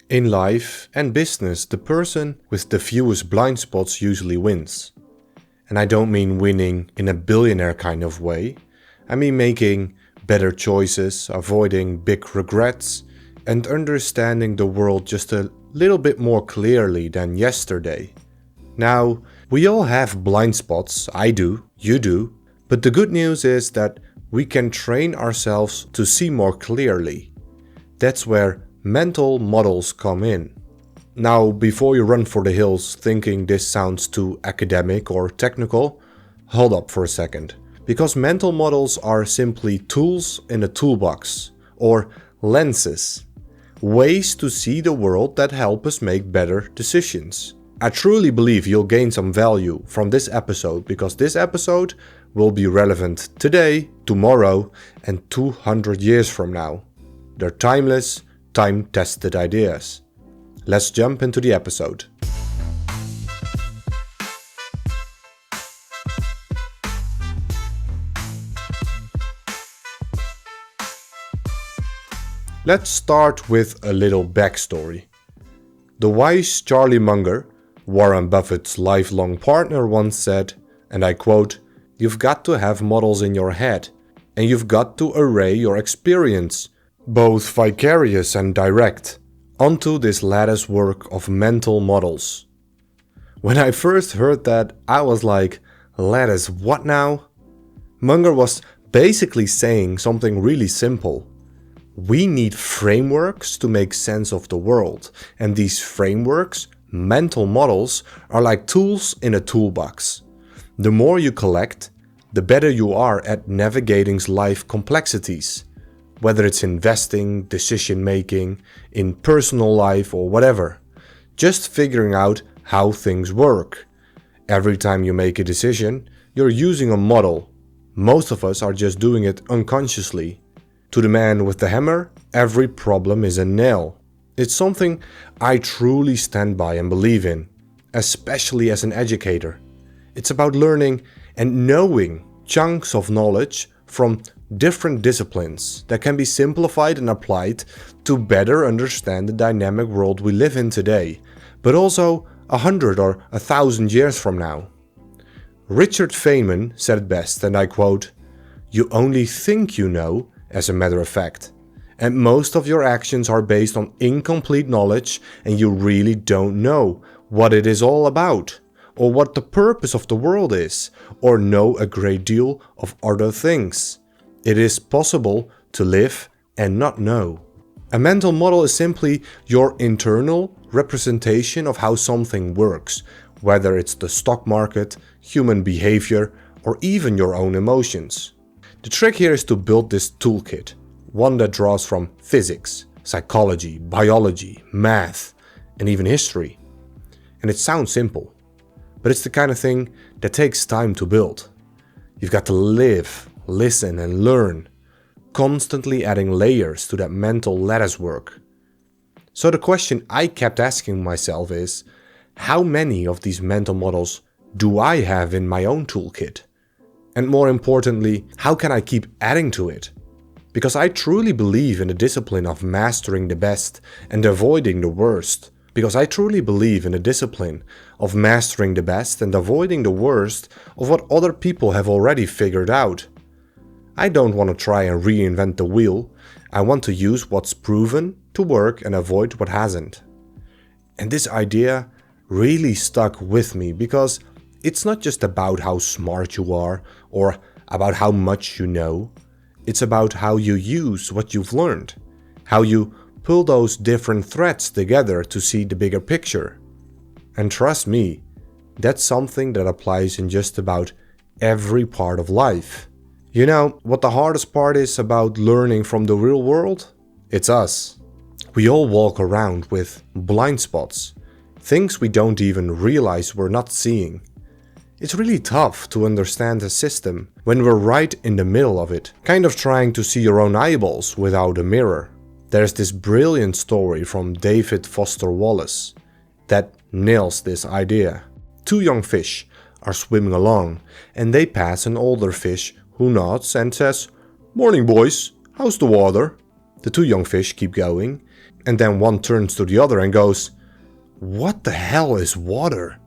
In life and business, the person with the fewest blind spots usually wins. And I don't mean winning in a billionaire kind of way. I mean making better choices, avoiding big regrets, and understanding the world just a little bit more clearly than yesterday. Now, we all have blind spots, I do, you do, but the good news is that we can train ourselves to see more clearly. That's where mental models come in. Now, before you run for the hills thinking this sounds too academic or technical, hold up for a second. Because mental models are simply tools in a toolbox, or lenses, ways to see the world that help us make better decisions. I truly believe you'll gain some value from this episode because this episode will be relevant today, tomorrow, and 200 years from now. They're timeless, time-tested ideas. Let's jump into the episode. Let's start with a little backstory. The wise Charlie Munger, Warren Buffett's lifelong partner, once said, and I quote, "You've got to have models in your head, and you've got to array your experience, both vicarious and direct, onto this lattice work of mental models." When I first heard that, I was like, lattice what now? Munger was basically saying something really simple. We need frameworks to make sense of the world, and these frameworks, mental models, are like tools in a toolbox. The more you collect, the better you are at navigating life's complexities. Whether it's investing, decision making, in personal life or whatever. Just figuring out how things work. Every time you make a decision, you're using a model. Most of us are just doing it unconsciously. To the man with the hammer, every problem is a nail. It's something I truly stand by and believe in, especially as an educator. It's about learning and knowing chunks of knowledge from different disciplines that can be simplified and applied to better understand the dynamic world we live in today, but also 100 or 1,000 years from now. Richard Feynman said it best, and I quote, "You only think you know, as a matter of fact, and most of your actions are based on incomplete knowledge, and you really don't know what it is all about, or what the purpose of the world is, or know a great deal of other things. It is possible to live and not know." A mental model is simply your internal representation of how something works, whether it's the stock market, human behavior, or even your own emotions. The trick here is to build this toolkit, one that draws from physics, psychology, biology, math, and even history. And it sounds simple, but it's the kind of thing that takes time to build. You've got to live, listen, and learn, constantly adding layers to that mental lattice work. So the question I kept asking myself is, how many of these mental models do I have in my own toolkit? And more importantly, how can I keep adding to it? Because I truly believe in the discipline of mastering the best and avoiding the worst. Because I truly believe in the discipline of mastering the best and avoiding the worst of what other people have already figured out. I don't want to try and reinvent the wheel. I want to use what's proven to work and avoid what hasn't. And this idea really stuck with me because it's not just about how smart you are or about how much you know. It's about how you use what you've learned, how you pull those different threads together to see the bigger picture. And trust me, that's something that applies in just about every part of life. You know, what the hardest part is about learning from the real world? It's us. We all walk around with blind spots, things we don't even realize we're not seeing. It's really tough to understand a system when we're right in the middle of it, kind of trying to see your own eyeballs without a mirror. There's this brilliant story from David Foster Wallace that nails this idea. Two young fish are swimming along and they pass an older fish who nods and says, "Morning boys, how's the water?" The two young fish keep going And then one turns to the other and goes, "What the hell is water?"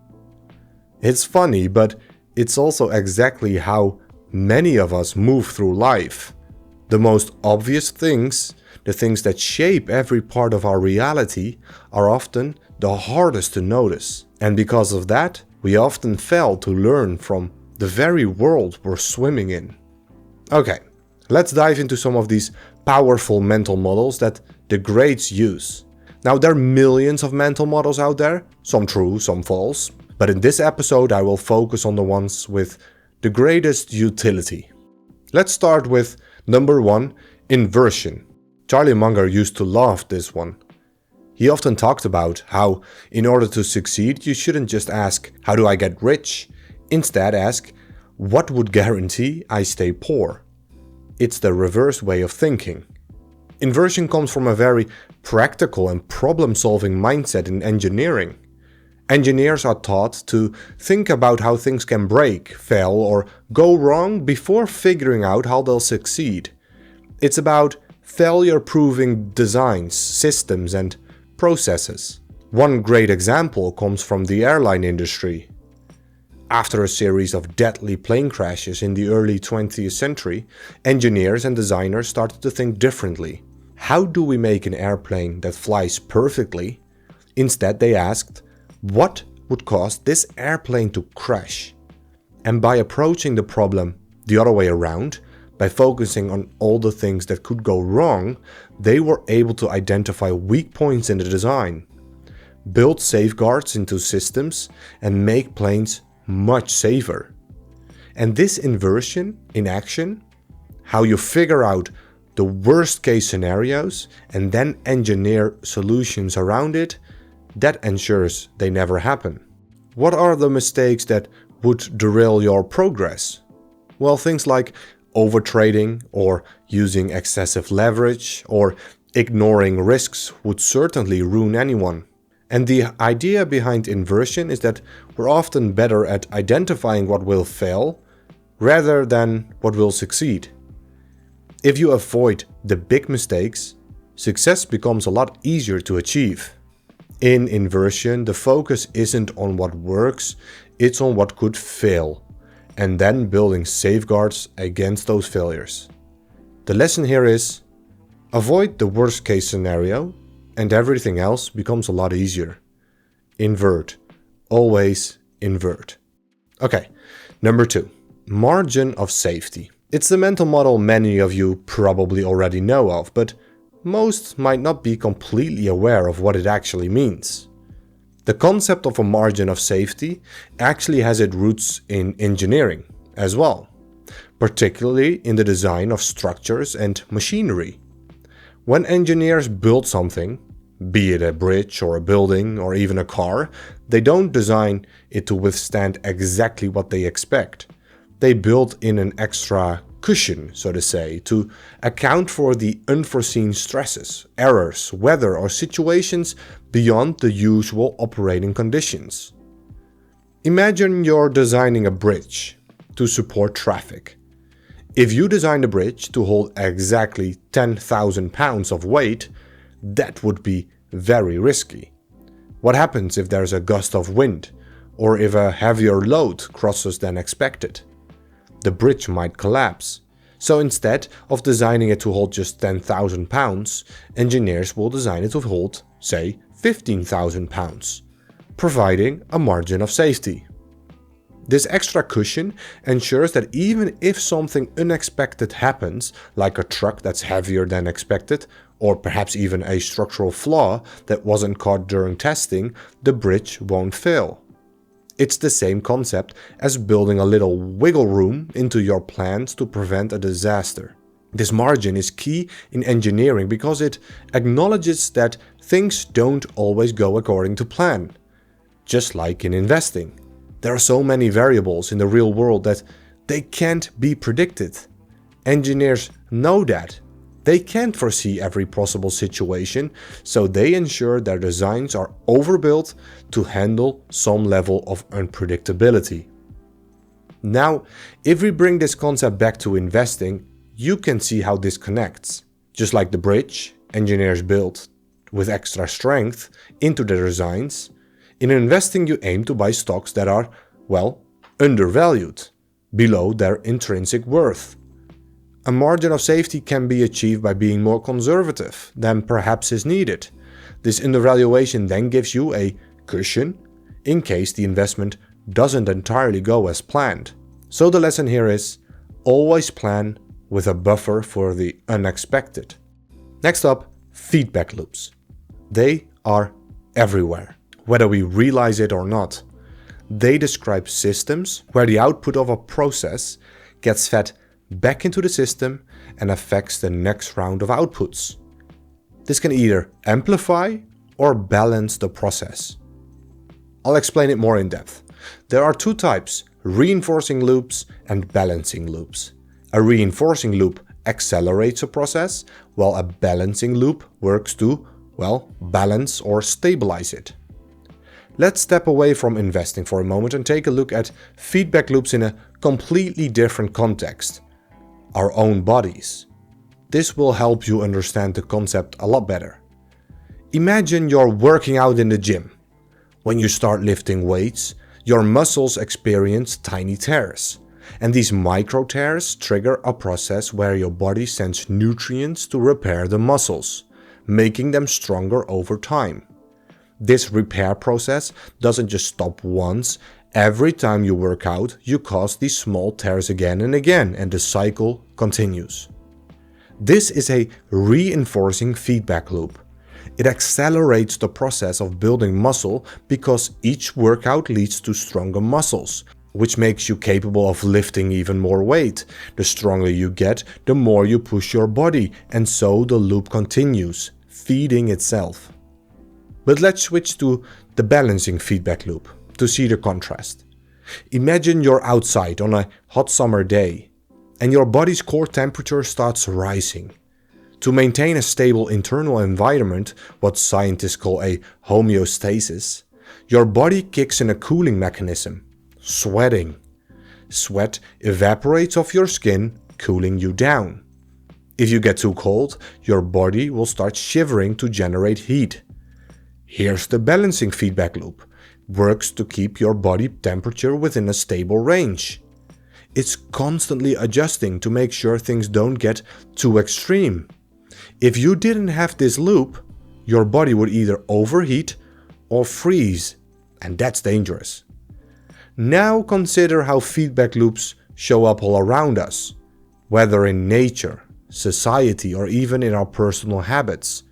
It's funny, but it's also exactly how many of us move through life. The most obvious things, the things that shape every part of our reality, are often the hardest to notice. And because of that, we often fail to learn from the very world we're swimming in. Okay, let's dive into some of these powerful mental models that the greats use. Now, there are millions of mental models out there, some true, some false, but in this episode I will focus on the ones with the greatest utility. Let's start with number 1, inversion. Charlie Munger used to love this one. He often talked about how, in order to succeed, you shouldn't just ask, "How do I get rich?" Instead ask, "What would guarantee I stay poor?" It's the reverse way of thinking. Inversion comes from a very practical and problem-solving mindset in engineering. Engineers are taught to think about how things can break, fail, or go wrong before figuring out how they'll succeed. It's about failure-proofing designs, systems, and processes. One great example comes from the airline industry. After a series of deadly plane crashes in the early 20th century, engineers and designers started to think differently. How do we make an airplane that flies perfectly? Instead, they asked, what would cause this airplane to crash? And by approaching the problem the other way around, by focusing on all the things that could go wrong, they were able to identify weak points in the design, build safeguards into systems, and make planes much safer. And this inversion in action, how you figure out the worst case scenarios and then engineer solutions around it, that ensures they never happen. What are the mistakes that would derail your progress? Well, things like overtrading or using excessive leverage or ignoring risks would certainly ruin anyone. And the idea behind inversion is that we're often better at identifying what will fail rather than what will succeed. If you avoid the big mistakes, success becomes a lot easier to achieve. In inversion, the focus isn't on what works, it's on what could fail, and then building safeguards against those failures. The lesson here is, avoid the worst case scenario, and everything else becomes a lot easier. Invert. Always invert. Okay, number 2. Margin of safety. It's the mental model many of you probably already know of, but most might not be completely aware of what it actually means. The concept of a margin of safety actually has its roots in engineering as well, particularly in the design of structures and machinery. When engineers build something, be it a bridge or a building or even a car, they don't design it to withstand exactly what they expect. They build in an extra cushion, so to say, to account for the unforeseen stresses, errors, weather, or situations beyond the usual operating conditions. Imagine you're designing a bridge to support traffic. If you designed a bridge to hold exactly 10,000 pounds of weight, that would be very risky. What happens if there's a gust of wind, or if a heavier load crosses than expected? The bridge might collapse. So instead of designing it to hold just 10,000 pounds, engineers will design it to hold, say, 15,000 pounds, providing a margin of safety. This extra cushion ensures that even if something unexpected happens, like a truck that's heavier than expected, or perhaps even a structural flaw that wasn't caught during testing, the bridge won't fail. It's the same concept as building a little wiggle room into your plans to prevent a disaster. This margin is key in engineering because it acknowledges that things don't always go according to plan. Just like in investing, there are so many variables in the real world that they can't be predicted. Engineers know that. They can't foresee every possible situation, so they ensure their designs are overbuilt to handle some level of unpredictability. Now, if we bring this concept back to investing, you can see how this connects. Just like the bridge engineers built with extra strength into their designs. In investing, you aim to buy stocks that are, well, undervalued, below their intrinsic worth. A margin of safety can be achieved by being more conservative than perhaps is needed. This undervaluation then gives you a cushion in case the investment doesn't entirely go as planned. So the lesson here is, always plan with a buffer for the unexpected. Next up, feedback loops. They are everywhere, whether we realize it or not. They describe systems where the output of a process gets fed back into the system and affects the next round of outputs. This can either amplify or balance the process. I'll explain it more in depth. There are two types, reinforcing loops and balancing loops. A reinforcing loop accelerates a process, while a balancing loop works to, well, balance or stabilize it. Let's step away from investing for a moment and take a look at feedback loops in a completely different context. Our own bodies. This will help you understand the concept a lot better. Imagine you're working out in the gym. When you start lifting weights, your muscles experience tiny tears. And these micro tears trigger a process where your body sends nutrients to repair the muscles, making them stronger over time. This repair process doesn't just stop once. Every time you work out, you cause these small tears again and again, and the cycle continues. This is a reinforcing feedback loop. It accelerates the process of building muscle because each workout leads to stronger muscles, which makes you capable of lifting even more weight. The stronger you get, the more you push your body, and so the loop continues, feeding itself. But let's switch to the balancing feedback loop to see the contrast. Imagine you're outside on a hot summer day, and your body's core temperature starts rising. To maintain a stable internal environment, what scientists call a homeostasis, your body kicks in a cooling mechanism. Sweating. Sweat evaporates off your skin, cooling you down. If you get too cold, your body will start shivering to generate heat. Here's the balancing feedback loop. Works to keep your body temperature within a stable range. It's constantly adjusting to make sure things don't get too extreme. If you didn't have this loop, your body would either overheat or freeze, and that's dangerous. Now consider how feedback loops show up all around us, whether in nature, society, or even in our personal habits.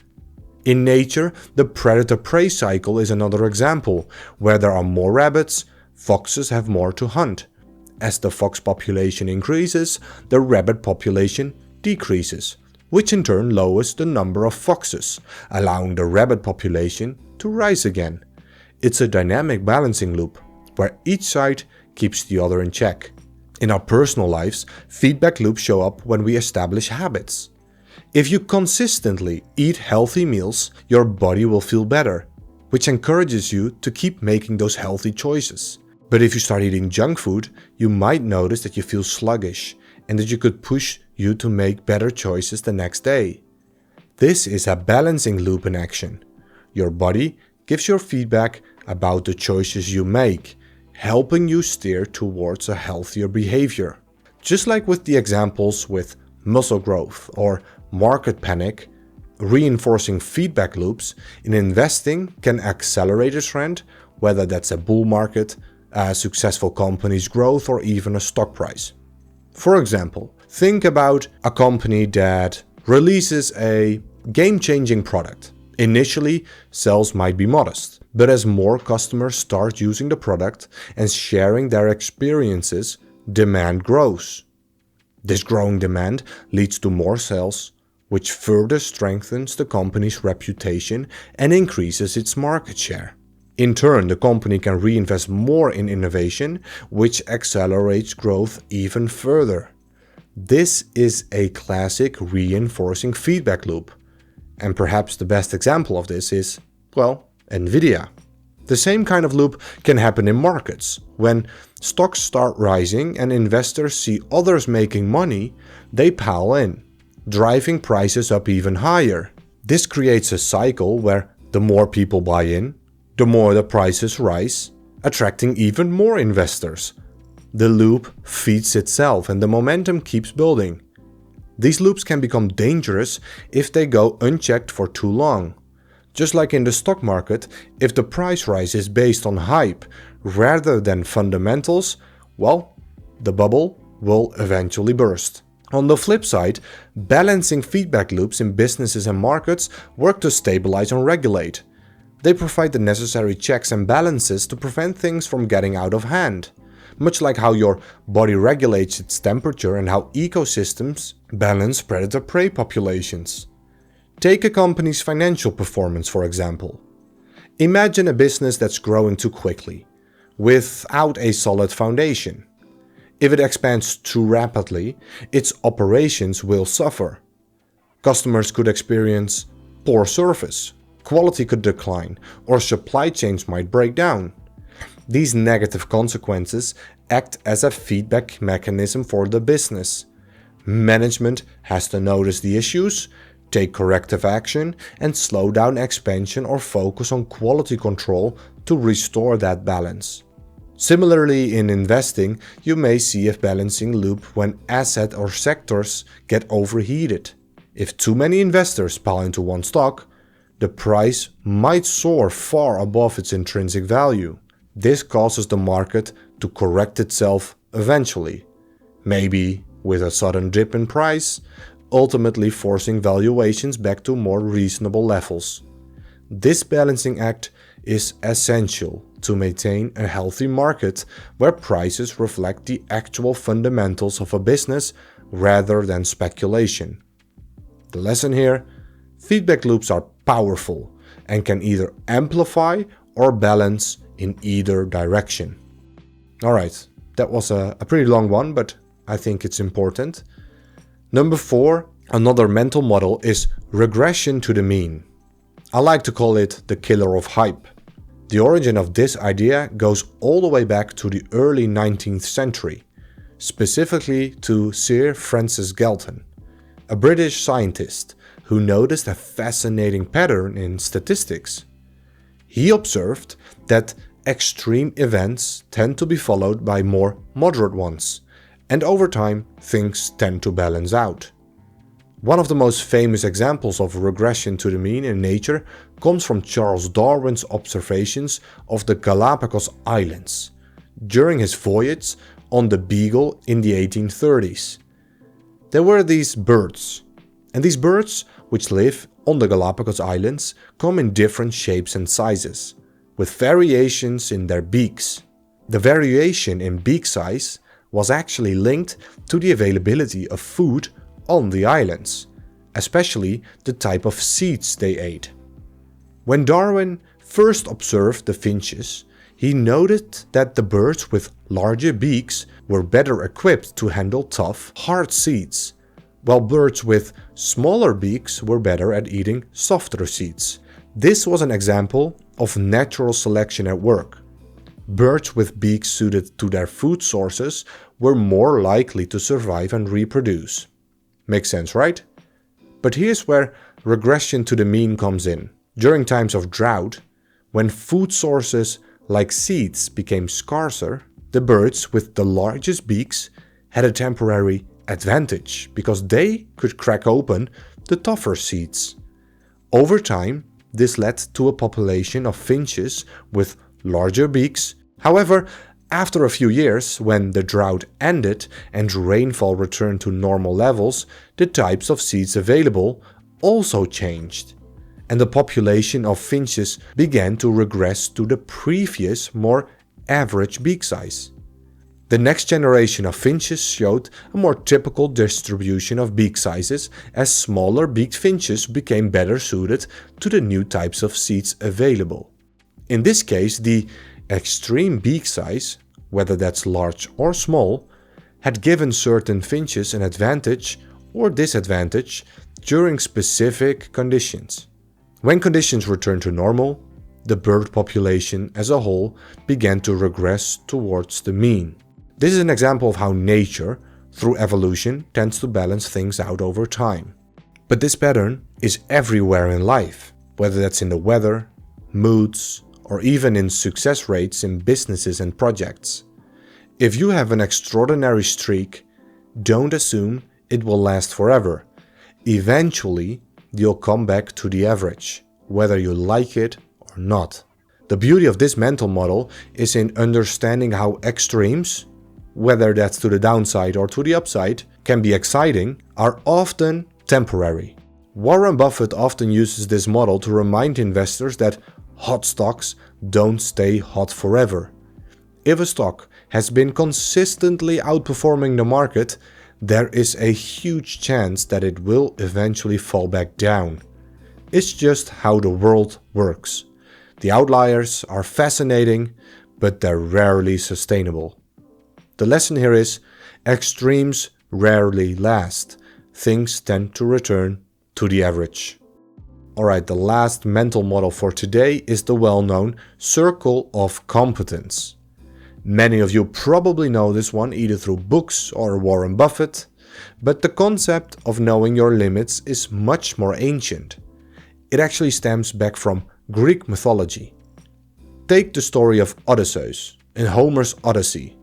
In nature, the predator-prey cycle is another example. Where there are more rabbits, foxes have more to hunt. As the fox population increases, the rabbit population decreases, which in turn lowers the number of foxes, allowing the rabbit population to rise again. It's a dynamic balancing loop, where each side keeps the other in check. In our personal lives, feedback loops show up when we establish habits. If you consistently eat healthy meals, your body will feel better, which encourages you to keep making those healthy choices. But if you start eating junk food, you might notice that you feel sluggish and that you could push you to make better choices the next day. This is a balancing loop in action. Your body gives your feedback about the choices you make, helping you steer towards a healthier behavior. Just like with the examples with muscle growth or market panic, reinforcing feedback loops in investing can accelerate a trend, whether that's a bull market, a successful company's growth, or even a stock price. For example, think about a company that releases a game-changing product. Initially, sales might be modest, but as more customers start using the product and sharing their experiences, demand grows. This growing demand leads to more sales, which further strengthens the company's reputation and increases its market share. In turn, the company can reinvest more in innovation, which accelerates growth even further. This is a classic reinforcing feedback loop. And perhaps the best example of this is, well, Nvidia. The same kind of loop can happen in markets. When stocks start rising and investors see others making money, they pile in, driving prices up even higher. This creates a cycle where the more people buy in, the more the prices rise, attracting even more investors. The loop feeds itself and the momentum keeps building. These loops can become dangerous if they go unchecked for too long. Just like in the stock market, if the price rise is based on hype rather than fundamentals, well, the bubble will eventually burst. On the flip side, balancing feedback loops in businesses and markets work to stabilize and regulate. They provide the necessary checks and balances to prevent things from getting out of hand. Much like how your body regulates its temperature and how ecosystems balance predator-prey populations. Take a company's financial performance, for example. Imagine a business that's growing too quickly, without a solid foundation. If it expands too rapidly, its operations will suffer. Customers could experience poor service, quality could decline, or supply chains might break down. These negative consequences act as a feedback mechanism for the business. Management has to notice the issues, take corrective action, and slow down expansion or focus on quality control to restore that balance. Similarly, in investing, you may see a balancing loop when assets or sectors get overheated. If too many investors pile into one stock, the price might soar far above its intrinsic value. This causes the market to correct itself eventually, maybe with a sudden dip in price, ultimately forcing valuations back to more reasonable levels. This balancing act is essential to maintain a healthy market where prices reflect the actual fundamentals of a business rather than speculation. The lesson here: feedback loops are powerful and can either amplify or balance in either direction. Alright, that was a pretty long one, but I think it's important. Number 4, another mental model is regression to the mean. I like to call it the killer of hype. The origin of this idea goes all the way back to the early 19th century, specifically to Sir Francis Galton, a British scientist who noticed a fascinating pattern in statistics. He observed that extreme events tend to be followed by more moderate ones, and over time things tend to balance out. One of the most famous examples of regression to the mean in nature comes from Charles Darwin's observations of the Galapagos Islands during his voyage on the Beagle in the 1830s. There were these birds, and these birds, which live on the Galapagos Islands, come in different shapes and sizes, with variations in their beaks. The variation in beak size was actually linked to the availability of food on the islands, especially the type of seeds they ate. When Darwin first observed the finches, he noted that the birds with larger beaks were better equipped to handle tough, hard seeds, while birds with smaller beaks were better at eating softer seeds. This was an example of natural selection at work. Birds with beaks suited to their food sources were more likely to survive and reproduce. Makes sense, right? But here's where regression to the mean comes in. During times of drought, when food sources like seeds became scarcer, the birds with the largest beaks had a temporary advantage because they could crack open the tougher seeds. Over time, this led to a population of finches with larger beaks. However, after a few years, when the drought ended and rainfall returned to normal levels, the types of seeds available also changed, and the population of finches began to regress to the previous, more average beak size. The next generation of finches showed a more typical distribution of beak sizes, as smaller beaked finches became better suited to the new types of seeds available. In this case, the extreme beak size, whether that's large or small, had given certain finches an advantage or disadvantage during specific conditions. When conditions returned to normal, the bird population as a whole began to regress towards the mean. This is an example of how nature, through evolution, tends to balance things out over time. But this pattern is everywhere in life, whether that's in the weather, moods, or even in success rates in businesses and projects. If you have an extraordinary streak, don't assume it will last forever. Eventually, you'll come back to the average, whether you like it or not. The beauty of this mental model is in understanding how extremes, whether that's to the downside or to the upside, can be exciting, are often temporary. Warren Buffett often uses this model to remind investors that hot stocks don't stay hot forever. If a stock has been consistently outperforming the market, there is a huge chance that it will eventually fall back down. It's just how the world works. The outliers are fascinating, but they're rarely sustainable. The lesson here is, extremes rarely last. Things tend to return to the average. Alright, the last mental model for today is the well-known circle of competence. Many of you probably know this one either through books or Warren Buffett, but the concept of knowing your limits is much more ancient. It actually stems back from Greek mythology. Take the story of Odysseus in Homer's Odyssey.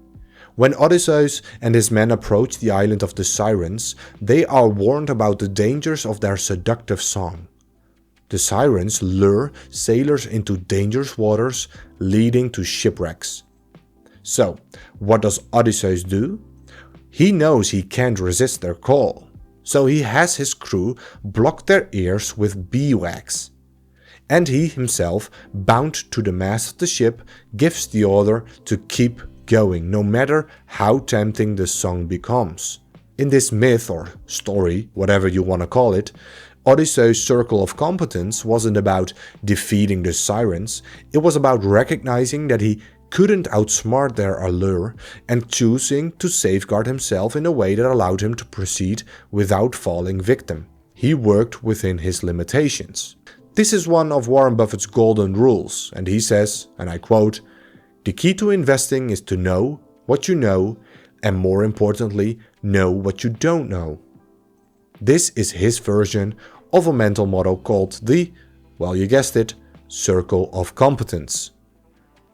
When Odysseus and his men approach the island of the Sirens, they are warned about the dangers of their seductive song. The Sirens lure sailors into dangerous waters, leading to shipwrecks. So, what does Odysseus do? He knows he can't resist their call, so he has his crew block their ears with beeswax. And he himself, bound to the mast of the ship, gives the order to keep going, no matter how tempting the song becomes. In this myth or story, whatever you want to call it, Odysseus' circle of competence wasn't about defeating the Sirens, it was about recognizing that he couldn't outsmart their allure and choosing to safeguard himself in a way that allowed him to proceed without falling victim. He worked within his limitations. This is one of Warren Buffett's golden rules, and he says, and I quote, "The key to investing is to know what you know, and more importantly, know what you don't know." This is his version of a mental model called the, well, you guessed it, circle of competence.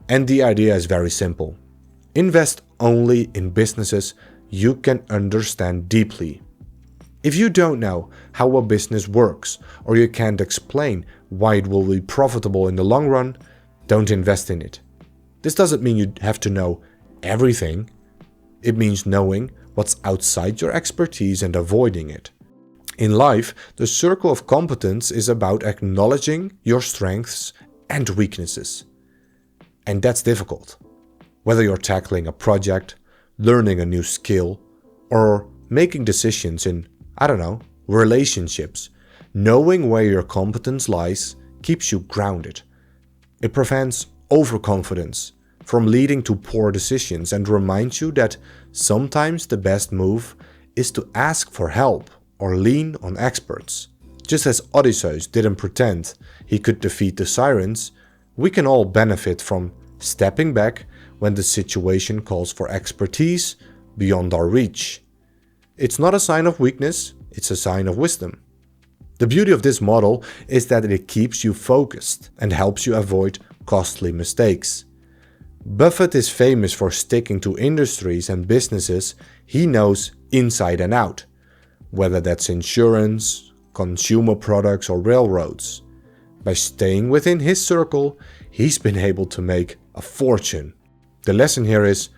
And the idea is very simple. Invest only in businesses you can understand deeply. If you don't know how a business works, or you can't explain why it will be profitable in the long run, don't invest in it. This doesn't mean you have to know everything. It means knowing what's outside your expertise and avoiding it. In life, the circle of competence is about acknowledging your strengths and weaknesses. And that's difficult. Whether you're tackling a project, learning a new skill, or making decisions in, relationships, knowing where your competence lies keeps you grounded. It prevents overconfidence from leading to poor decisions and reminds you that sometimes the best move is to ask for help or lean on experts. Just as Odysseus didn't pretend he could defeat the Sirens, we can all benefit from stepping back when the situation calls for expertise beyond our reach. It's not a sign of weakness, it's a sign of wisdom. The beauty of this model is that it keeps you focused and helps you avoid costly mistakes. Buffett is famous for sticking to industries and businesses he knows inside and out, whether that's insurance, consumer products, or railroads. By staying within his circle, he's been able to make a fortune. The lesson here is,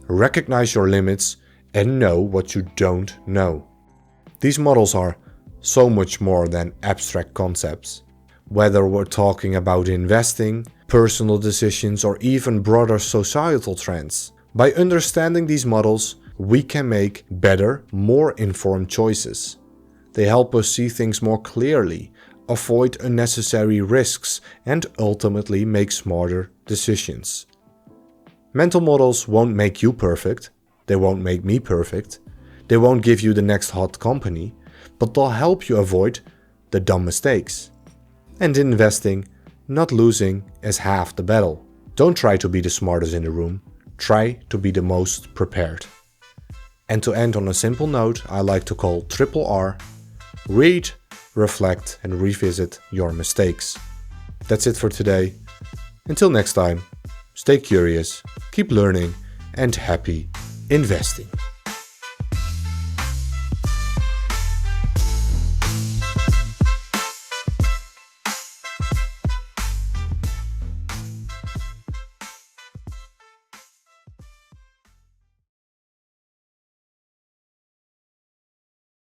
recognize your limits and know what you don't know. These models are so much more than abstract concepts. Whether we're talking about investing, personal decisions, or even broader societal trends. By understanding these models, we can make better, more informed choices. They help us see things more clearly, avoid unnecessary risks, and ultimately make smarter decisions. Mental models won't make you perfect, they won't make me perfect, they won't give you the next hot company, but they'll help you avoid the dumb mistakes. And in investing, not losing is half the battle. Don't try to be the smartest in the room, try to be the most prepared. And to end on a simple note, I like to call triple R: read, reflect, and revisit your mistakes. That's it for today. Until next time, stay curious, keep learning, and happy investing.